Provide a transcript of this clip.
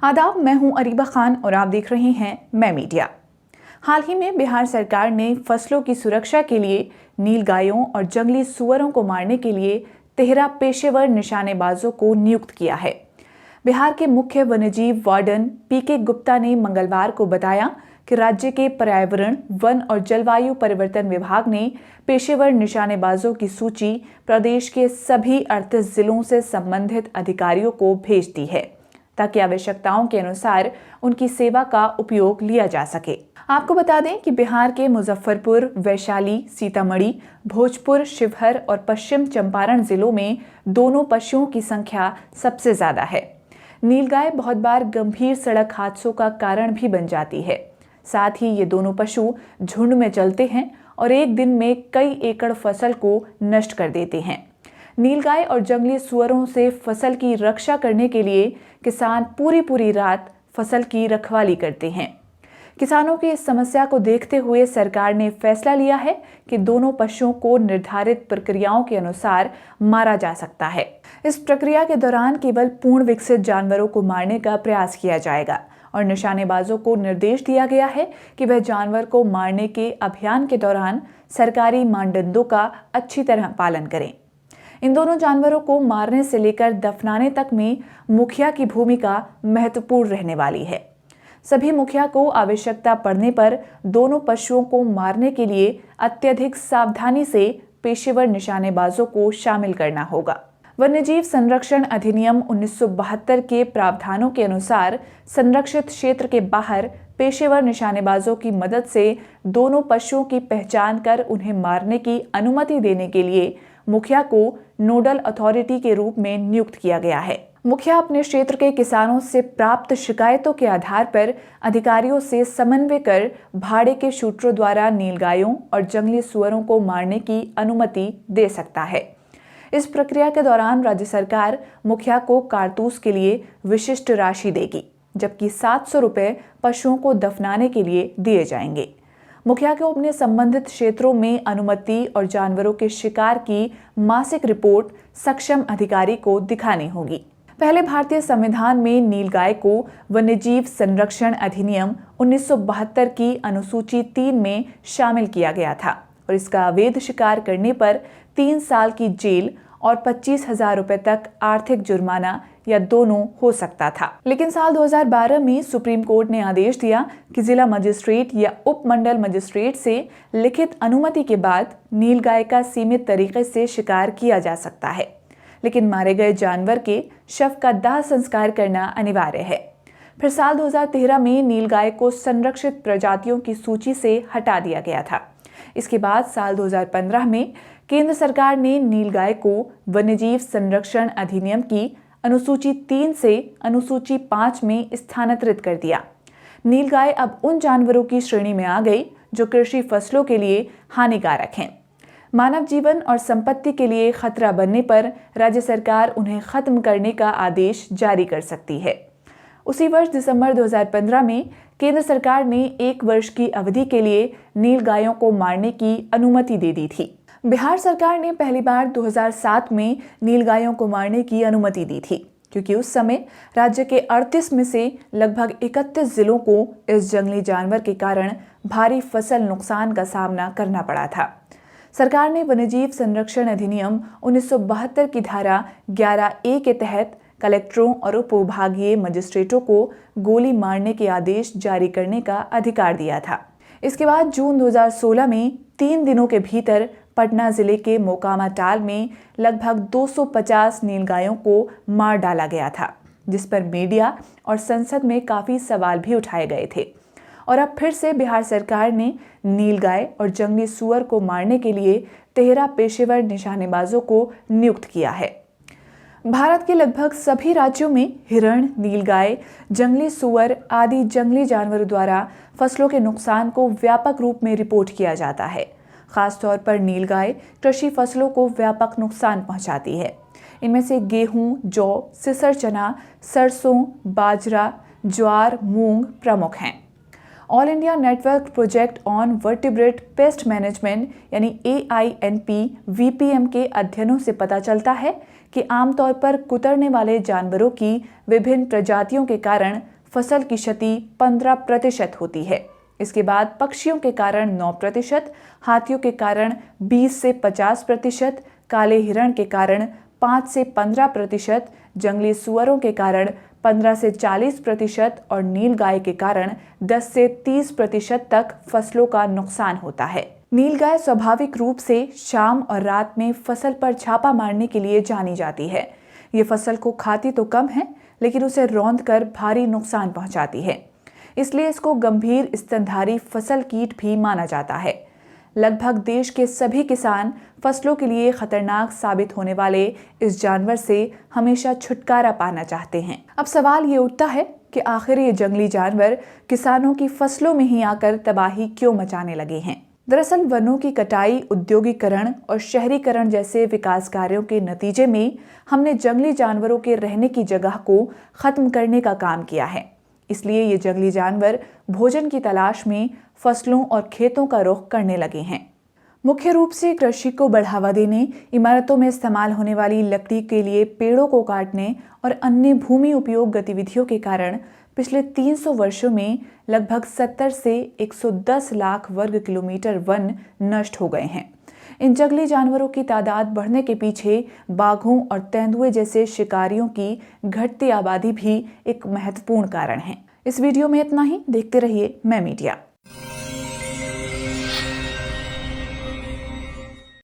आदाब, मैं हूं अरीबा खान और आप देख रहे हैं मैं मीडिया। हाल ही में बिहार सरकार ने फसलों की सुरक्षा के लिए नीलगायों और जंगली सुअरों को मारने के लिए 13 पेशेवर निशानेबाजों को नियुक्त किया है। बिहार के मुख्य वन्यजीव वार्डन पीके गुप्ता ने मंगलवार को बताया कि राज्य के पर्यावरण, वन और जलवायु परिवर्तन विभाग ने पेशेवर निशानेबाजों की सूची प्रदेश के सभी 38 जिलों से संबंधित अधिकारियों को भेज दी है, ताकि आवश्यकताओं के अनुसार उनकी सेवा का उपयोग लिया जा सके। आपको बता दें कि बिहार के मुजफ्फरपुर, वैशाली, सीतामढ़ी, भोजपुर, शिवहर और पश्चिम चंपारण जिलों में दोनों पशुओं की संख्या सबसे ज्यादा है। नीलगाय बहुत बार गंभीर सड़क हादसों का कारण भी बन जाती है। साथ ही ये दोनों पशु झुंड में चलते हैं और एक दिन में कई एकड़ फसल को नष्ट कर देते हैं। नीलगाय और जंगली सुअरों से फसल की रक्षा करने के लिए किसान पूरी रात फसल की रखवाली करते हैं। किसानों की इस समस्या को देखते हुए सरकार ने फैसला लिया है कि दोनों पशुओं को निर्धारित प्रक्रियाओं के अनुसार मारा जा सकता है। इस प्रक्रिया के दौरान केवल पूर्ण विकसित जानवरों को मारने का प्रयास किया जाएगा और निशानेबाजों को निर्देश दिया गया है कि वह जानवर को मारने के अभियान के दौरान सरकारी मानदंडों का अच्छी तरह पालन करें। इन दोनों जानवरों को मारने से लेकर दफनाने तक में मुखिया की भूमिका महत्वपूर्ण रहने वाली है। सभी मुखिया को आवश्यकता पड़ने पर दोनों पशुओं को मारने के लिए अत्यधिक सावधानी से पेशेवर निशानेबाजों को शामिल करना होगा। वन्यजीव संरक्षण अधिनियम 1972 के प्रावधानों के अनुसार संरक्षित क्षेत्र के बाहर पेशेवर निशानेबाजों की मदद से दोनों पशुओं की पहचान कर उन्हें मारने की अनुमति देने के लिए मुखिया को नोडल अथॉरिटी के रूप में नियुक्त किया गया है। मुखिया अपने क्षेत्र के किसानों से प्राप्त शिकायतों के आधार पर अधिकारियों से समन्वय कर भाड़े के शूटरों द्वारा नीलगायों और जंगली सुअरों को मारने की अनुमति दे सकता है। इस प्रक्रिया के दौरान राज्य सरकार मुखिया को कारतूस के लिए विशिष्ट राशि देगी, जबकि 700 रुपये पशुओं को दफनाने के लिए दिए जाएंगे। मुखिया को अपने संबंधित क्षेत्रों में अनुमति और जानवरों के शिकार की मासिक रिपोर्ट सक्षम अधिकारी को दिखानी होगी। पहले भारतीय संविधान में नीलगाय को वन्यजीव संरक्षण अधिनियम 1972 की अनुसूची 3 में शामिल किया गया था और इसका अवैध शिकार करने पर 3 साल की जेल और 25,000 रुपए तक आर्थिक जुर्माना या दोनों हो सकता था। लेकिन साल 2012 में सुप्रीम कोर्ट ने आदेश दिया कि जिला मजिस्ट्रेट या उप मंडल मजिस्ट्रेट से लिखित अनुमति के बाद नीलगाय का सीमित तरीके से शिकार किया जा सकता है, लेकिन मारे गए जानवर के शव का दाह संस्कार करना अनिवार्य है। फिर साल 2013 में नीलगाय को संरक्षित प्रजातियों की सूची से हटा दिया गया था। इसके बाद साल 2015 में केंद्र सरकार ने नीलगाय को वन्यजीव संरक्षण अधिनियम की अनुसूची 3 से अनुसूची 5 में स्थानांतरित कर दिया। नीलगाय अब उन जानवरों की श्रेणी में आ गई जो कृषि फसलों के लिए हानिकारक हैं। मानव जीवन और संपत्ति के लिए खतरा बनने पर राज्य सरकार उन्हें खत्म करने का आदेश जारी कर सकती है। उसी वर्ष दिसंबर 2015 में केंद्र सरकार ने 1 वर्ष की अवधि के लिए नीलगायों को मारने की अनुमति दे दी थी। बिहार सरकार ने पहली बार 2007 में नीलगायों को मारने की अनुमति दी थी, क्योंकि उस समय राज्य के 38 में से लगभग 31 जिलों को इस जंगली जानवर के कारण भारी फसल नुकसान का सामना करना पड़ा था। सरकार ने वन्यजीव संरक्षण अधिनियम 1972 की धारा 11A के तहत कलेक्टरों और उपविभागीय मजिस्ट्रेटों को गोली मारने के आदेश जारी करने का अधिकार दिया था। इसके बाद जून 2016 में 3 दिनों के भीतर पटना जिले के मोकामा टाल में लगभग 250 नीलगायों को मार डाला गया था, जिस पर मीडिया और संसद में काफी सवाल भी उठाए गए थे। और अब फिर से बिहार सरकार ने नीलगाय और जंगली सुअर को मारने के लिए 13 पेशेवर निशानेबाजों को नियुक्त किया है। भारत के लगभग सभी राज्यों में हिरण, नीलगाय, जंगली सुअर आदि जंगली जानवरों द्वारा फसलों के नुकसान को व्यापक रूप में रिपोर्ट किया जाता है। खासतौर पर नीलगाय कृषि फसलों को व्यापक नुकसान पहुंचाती है। इनमें से गेहूं, जौ, सिसर चना, सरसों, बाजरा, ज्वार, मूंग प्रमुख हैं। All India network project on vertebrate pest management यानी AINP VPM के अध्ययनों से पता चलता है कि आमतौर पर कुतरने वाले जानवरों की विभिन्न प्रजातियों के कारण फसल की क्षति 15% होती है। इसके बाद पक्षियों के कारण 9%, हाथियों के कारण 20 से 50%, काले हिरण के कारण 5 से 15%, जंगली सुअरों के कारण 15 से 40% और नीलगाय के कारण 10 से 30% तक फसलों का नुकसान होता है। नीलगाय स्वाभाविक रूप से शाम और रात में फसल पर छापा मारने के लिए जानी जाती है। ये फसल को खाती तो कम है, लेकिन उसे रौंदकर भारी नुकसान पहुंचाती है। इसलिए इसको गंभीर स्तनधारी फसल कीट भी माना जाता है। लगभग देश के सभी किसान फसलों के लिए खतरनाक साबित होने वाले इस जानवर से हमेशा छुटकारा पाना चाहते हैं। अब सवाल ये उठता है कि आखिर ये जंगली जानवर किसानों की फसलों में ही आकर तबाही क्यों मचाने लगे हैं। दरअसल वनों की कटाई, उद्योगीकरण और शहरीकरण जैसे विकास कार्यों के नतीजे में हमने जंगली जानवरों के रहने की जगह को खत्म करने का काम किया है। इसलिए ये जंगली जानवर भोजन की तलाश में फसलों और खेतों का रुख करने लगे हैं। मुख्य रूप से कृषि को बढ़ावा देने, इमारतों में इस्तेमाल होने वाली लकड़ी के लिए पेड़ों को काटने और अन्य भूमि उपयोग गतिविधियों के कारण पिछले 300 वर्षों में लगभग 70 से 110 लाख वर्ग किलोमीटर वन नष्ट हो गए हैं। इन जंगली जानवरों की तादाद बढ़ने के पीछे बाघों और तेंदुए जैसे शिकारियों की घटती आबादी भी एक महत्वपूर्ण कारण है। इस वीडियो में इतना ही। देखते रहिए मैं मीडिया।